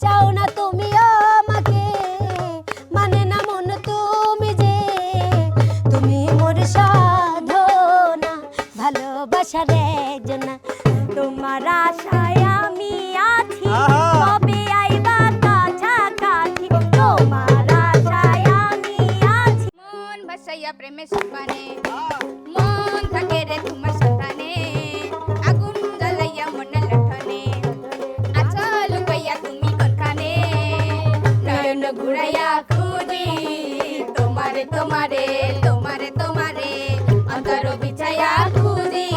চাও না তুমি আমাকে, মানে না মন তুমি যে, তুমি মোর সাধনা, ভালোবাসার একজনা। তোমার আশায় আমি আছি, কবে আইবা কাছাকাছি। তোমার আশায় আমি আছি। মন ভাসাইয়া প্রেমের সপানে, মন থাকে রে তোমার সন্ধানে, আগুন জ্বালাইয়া মনে লঠনে, আচ্ছা লুকাইয়া তুমি কোনখানে, নয়ন ঘুরাইয়া খুঁজি তোমারে তোমারে তোমারে তোমারে, অন্তর বিছাইয়া খুঁজি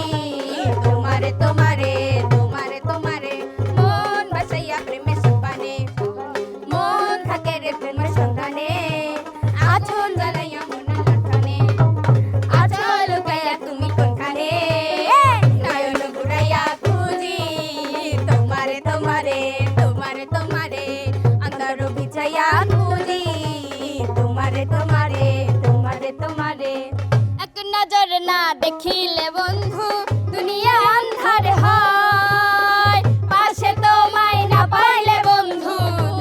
তোমারে তোমারে তোমারে তোমারে। মন ভাসাইয়া প্রেমের সপানে, মন থাকে রে তোমার সন্ধানে, আগুন জ্বালাইয়া মনে লঠনে, আচ্ছা লুকাইয়া তুমি কোনখানে, নয়ন ঘুরাইয়া খুঁজি তোমারে তোমারে তোমারে তোমারে, অন্তর বিছাইয়া খুঁজি তোমারে তোমারে তোমারে তোমারে। এক নজর না দেখিলে বন্ধু দুনিয়া আন্ধার হয়, পাশে তোমায় না পাইলে বন্ধু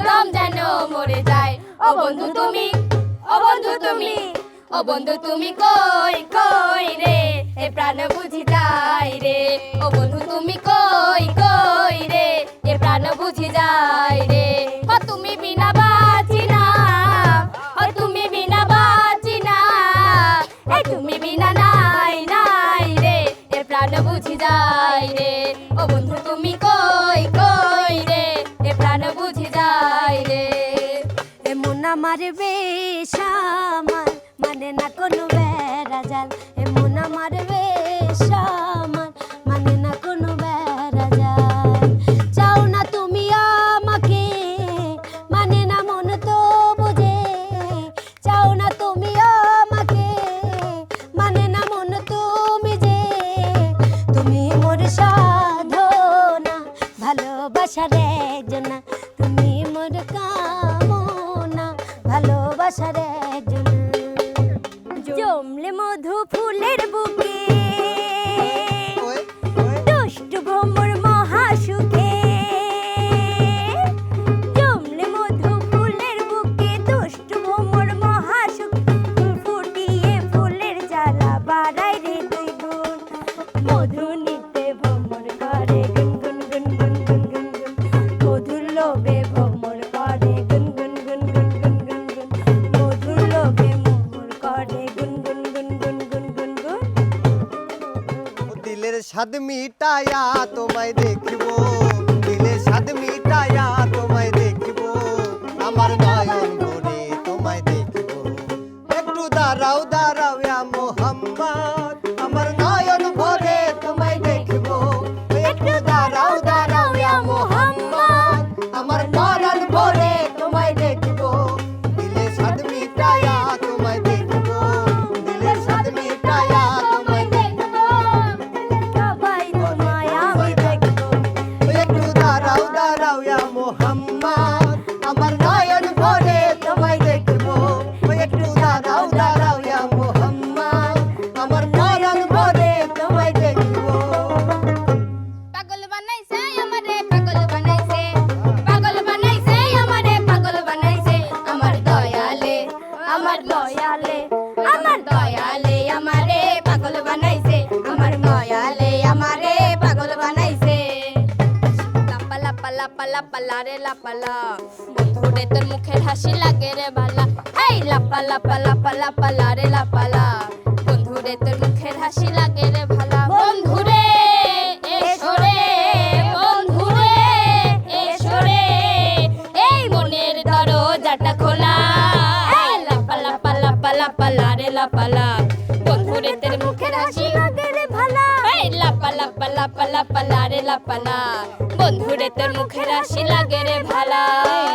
দম যেন মরে যায়। ও বন্ধু তুমি, ও বন্ধু তুমি, ও বন্ধু তুমি কই কই রে, এ প্রাণ বুঝি যায় রে। ও বন্ধু তুমি কই কই রে, এ প্রাণ বুঝি যায় রে। ও তুমি বিনা বাঁচি না, ও তুমি বিনা বাঁচি না, এই তুমি বিনা নাই নাই রে, এ প্রাণ বুঝি যায় রে। ও বন্ধু তুমি কই কই রে, এ প্রাণ বুঝি যায় রে। এমন আমার বেশ আমার, মানে না কোনো বেড়াজাল। এমন আমার বেশ আমার, মানে না কোনো বেড়াজাল। চাও না তুমি আমাকে, মানে না মন তো বোঝে। চাও না তুমি আমাকে, মানে না মন তুমি যে, তুমি মোর সাধনা, ভালোবাসার একজনা। তুমি মোর কামনা, ভালোবাসার একজনা। জমলে মধু ফুলের বুকে, দুষ্ট ভ্রমর মহাসুখে। জমলে মধু ফুলের বুকে, দুষ্ট ভ্রমর মহাসুখে। ফুটিয়ে ফুলের জ্বালা বাড়াই রে দুই গুণ। মধু নিতে ভ্রমর করে গুন গুন গুন গুন গুন গুন গুন। মধুর লোভে ভ্রমর করে গুন গুন গুন গুন গুন গুন গুন। মধুর লোভে ভ্রমর করে গুন গুন গুন গুন গুন গুন গুন। দিলের স্বাদ মিটায়া তোমায় দেখিব, দিলের স্বাদ মিটায়া তোমায় দেখিব, আমার নয়ন ভরে তোমায় দেখিব। একটু দাঁড়াও দাঁড়াও ইয়া মোহাম্মদ, আমার নয়ন ভরে তোমায় দেখিব। একটু দাঁড়াও দাঁড়াও ইয়া মোহাম্মদ, আমার নয়ন ভরে তোমায় দেখিব। দিলের স্বাদ মিটায়া তোমায় দেখিব, দিলের স্বাদ মিটায়া তোমায় দেখিব। সবাই তোমায় আমি দেখব। একটু দাঁড়াও দাঁড়াও ইয়া মোহাম্মদ, আমার নয়ন ভরে তোমায় দেখব। একটু দাঁড়াও দাঁড়াও ইয়া মোহাম্মদ, আমার নয়ন ভরে তোমায় দেখব। পাগল বানাইছে আমারে পাগল বানাইছে, পাগল বানাইছে আমারে পাগল বানাইছে, আমার দয়ালে আমার দয়ালে আমার দয়ালে আমারে পাগল বানাইছে, আমার দয়ালে আমারে পাগল বানাইছে। লাপা লাপা লাপা লাপা লারে লাপালা, বন্ধুরে তোর মুখের হাসি লাগে রে ভালা। হেই লাপা লাপা লাপা লাপা লারে লাপালা, বন্ধুরে তোর মুখের হাসি লাগে রে ভালা। বন্ধুরে এসো রে, বন্ধুরে এসো রে, এই মনের দরজাটা খোলা। এই লাপা লাপা লাপা লাপা লারে লাপালা, বন্ধুরে তোর মুখের হাসি লাগে রে ভালা। এই লাপা লাপা লাপা লাপা লারে লাপালা, বন্ধুরে তোর মুখের হাসি লাগে রে ভালা।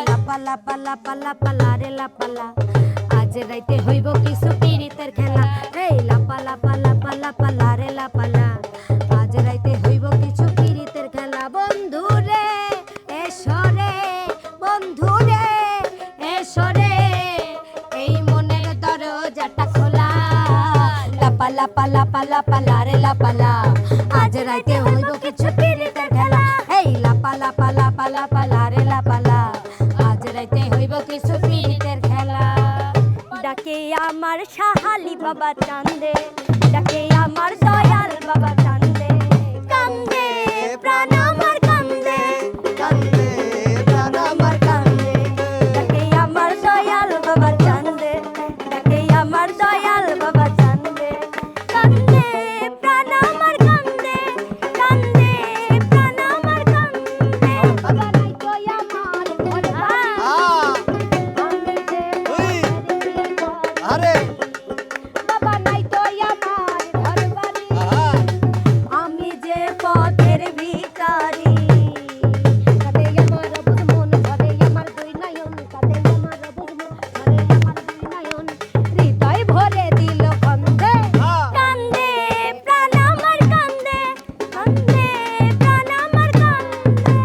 লাপা লাপা লাপা লাপা লারে লাপালা, আজ রাইতে হইব কিছু পীড়িতের খেলা। এই লাপা লাপা লাপা লাপা লারে লাপালা, আজ রাইতে হইব কিছু পীড়িতের খেলা। বন্ধুরে এসো রে, বন্ধুরে এসো রে, এই মনের দরজাটা খোলা। লাপা লাপা লাপা লাপা লারে লাপালা, আজ রাইতে হইব কিছু পীড়িতের খেলা। এই লাপা লাপা লাপা লাপা লারে লাপালা, কিছু পীড়িতের খেলা। ডাকে আমার সাহালি বাবা চান্দে, ডাকে আমার দয়াল বাবা চান্দে, কান্দে প্রাণ আমার কান্দে, কান্দে প্রাণ আমার কান্দে। ডাকে আমার দয়াল বাবা চান্দে, ডাকে আমার দয়াল বাবা চান্দে, কান্দে প্রাণ আমার কান্দে, কান্দে প্রাণ আমার কান্দে। বাবা নাই তো আমার ঘরে আমি যে ওই আরে বাবা নাই তো আমার ঘর বাড়ি, আহা আমি যে পথের ভিখারি। কাঁদে আমার অবুঝ মন, ধরে আমার দুই নয়ন, কাঁদে আমার অবুঝ মন, ধরে আমার দুই নয়ন, হৃদয় ভরে দিল কান্দে, কান্দে প্রাণ আমার কান্দে, কান্দে প্রাণ আমার কান্দে।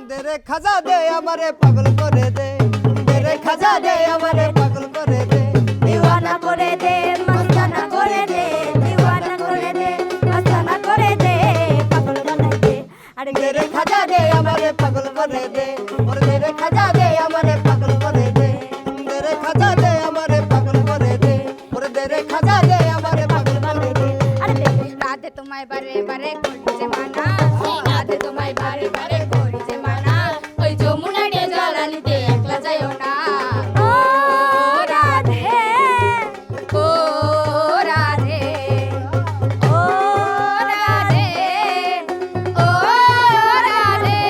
দে রে খাজা দে আমারে পাগল করে দে, দে রে খাজা দে আমারে পাগল করে দে, দিওয়ানা করে দে, মস্তানা করে দে, দিওয়ানা করে দে, মস্তানা করে দে, পাগল বানাই দে। আরে দে রে খাজা দে আমারে পাগল করে দে, ওরে দে রে খাজা দে আমারে পাগল করে দে, দে রে খাজা দে আমারে পাগল করে দে, ওরে দে রে খাজা দে আমারে পাগল করে দে। আরে দে রাধে তোমায় বারে বারে করছে মানা, রাধে তোমায় বারে বারে করছে মানা, ওই যমুনা ডে জল আনিতে একলা যাইও না। ও রাধে, ও রাধে, ও রাধে, ও রাধে।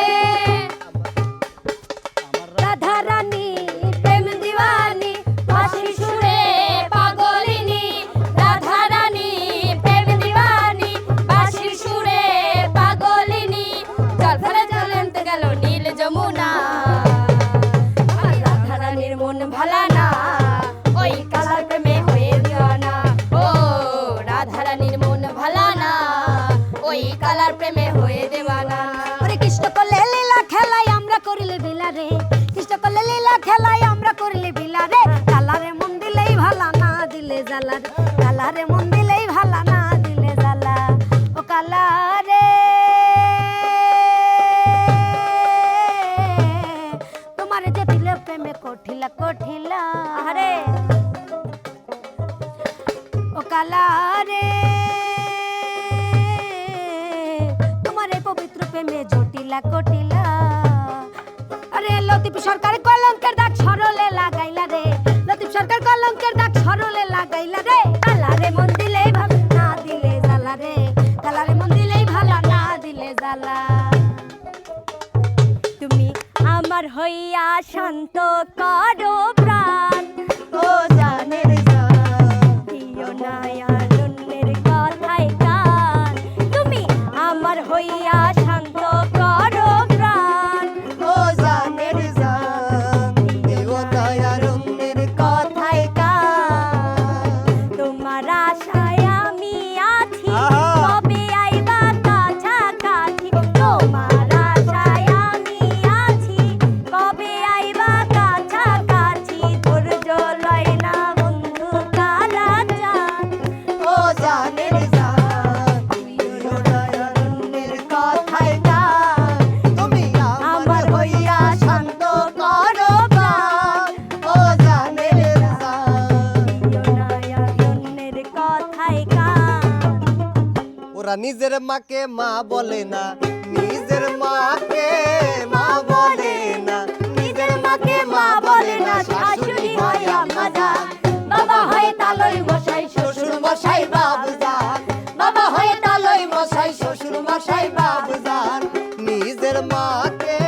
রাধা রানী প্রেম দিওয়ানি, বাঁশি সুরে পাগলিনী, রাধা রানী প্রেম দিওয়ানি, বাঁশির সুরে পাগলিনী, জল ফেলে জ্বলতে গেল নীল যমুনা। আর রাধা রানীর মন ভালা না, ওই কালার প্রেমে হয়ে দিওয়ানা। ও রাধা রানীর মন ভালা না, ওই কালার প্রেমে হয়ে দেওয়ানা। ওরে কৃষ্ণ করলে লীলা খেলাই আমরা করিলে বিলা রে, কৃষ্ণ করলে লীলা খেলাই আমরা করিলে বিলা রে। কালারে মন দিলেই ভালা, না দিলে জ্বালা রে, কালারে মন দিলেই ভালা, না দিলে জ্বালা। ও কালারে তোমার যে দিলে প্রেমে কঠিলা কঠিলা, আরে ও কালারে তোমার এই পবিত্র প্রেমে জটিলা কটিলা। আরে লতিফ সরকার কলঙ্কের দাগ সরলে লাগাইলা রে, লতিফ সরকার কলঙ্কের দাগ সরলে লাগাইলা রে। কালারে মন দিলেই ভালো, না দিলে জ্বালা রে, কালারে মন দিলেই ভালো, না দিলে জ্বালা। তুমি আমার হইয়া শান্ত করো প্রাণ, ও জানের জান, দিও না অন্যের কথায় কান। তুমি আমার হইয়া শান্ত করো প্রাণ, ও জানের জান, দেও দয়ার অন্যের কথায় কান। তোমার আশায় আমি আছি, আহা। কবে আইবা কাছাকাছি। তোমার আশায় আমি আছি, কবে আইবা কাছাকাছি। ধৈর্য লয় না বন্ধু কারা চান, ও জানের জান, দেও দয়ার অন্যের কথায় কান। তুমি আমার হইয়া শান্ত করো প্রাণ, ও জানের জান। দিও না অন্যের কথায় কান। ওরা নিজের মাকে মা বলে না, নিজের মাকে মা বলে না, নিজের মাকে মা বলে না। শাশুড়ি হয় আমাজান, বাবা হয় তালই মশাই, শ্বশুর মশাই বাবুজান, বাবা হয় তালই মশাই, শ্বশুর মশাই বাবুজান। নিজের মাকে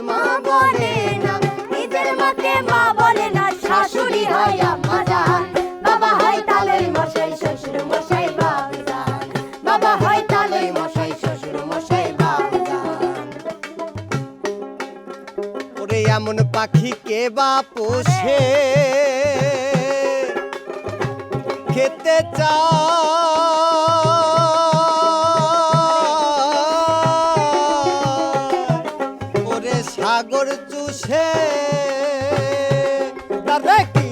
মা বলে না, নিজের মাকে মা বলে না। শাশুড়ি হয় আমাজান, বাবা হয় তালই মশাই, শ্বশুর মশাই বাবুজান, বাবা হয় তালই মশাই, শ্বশুর মশাই বাবুজান। ওরে এমন পাখি কে বা পোষে, খেতে চায় ওরে সাগর চুষে তারে কি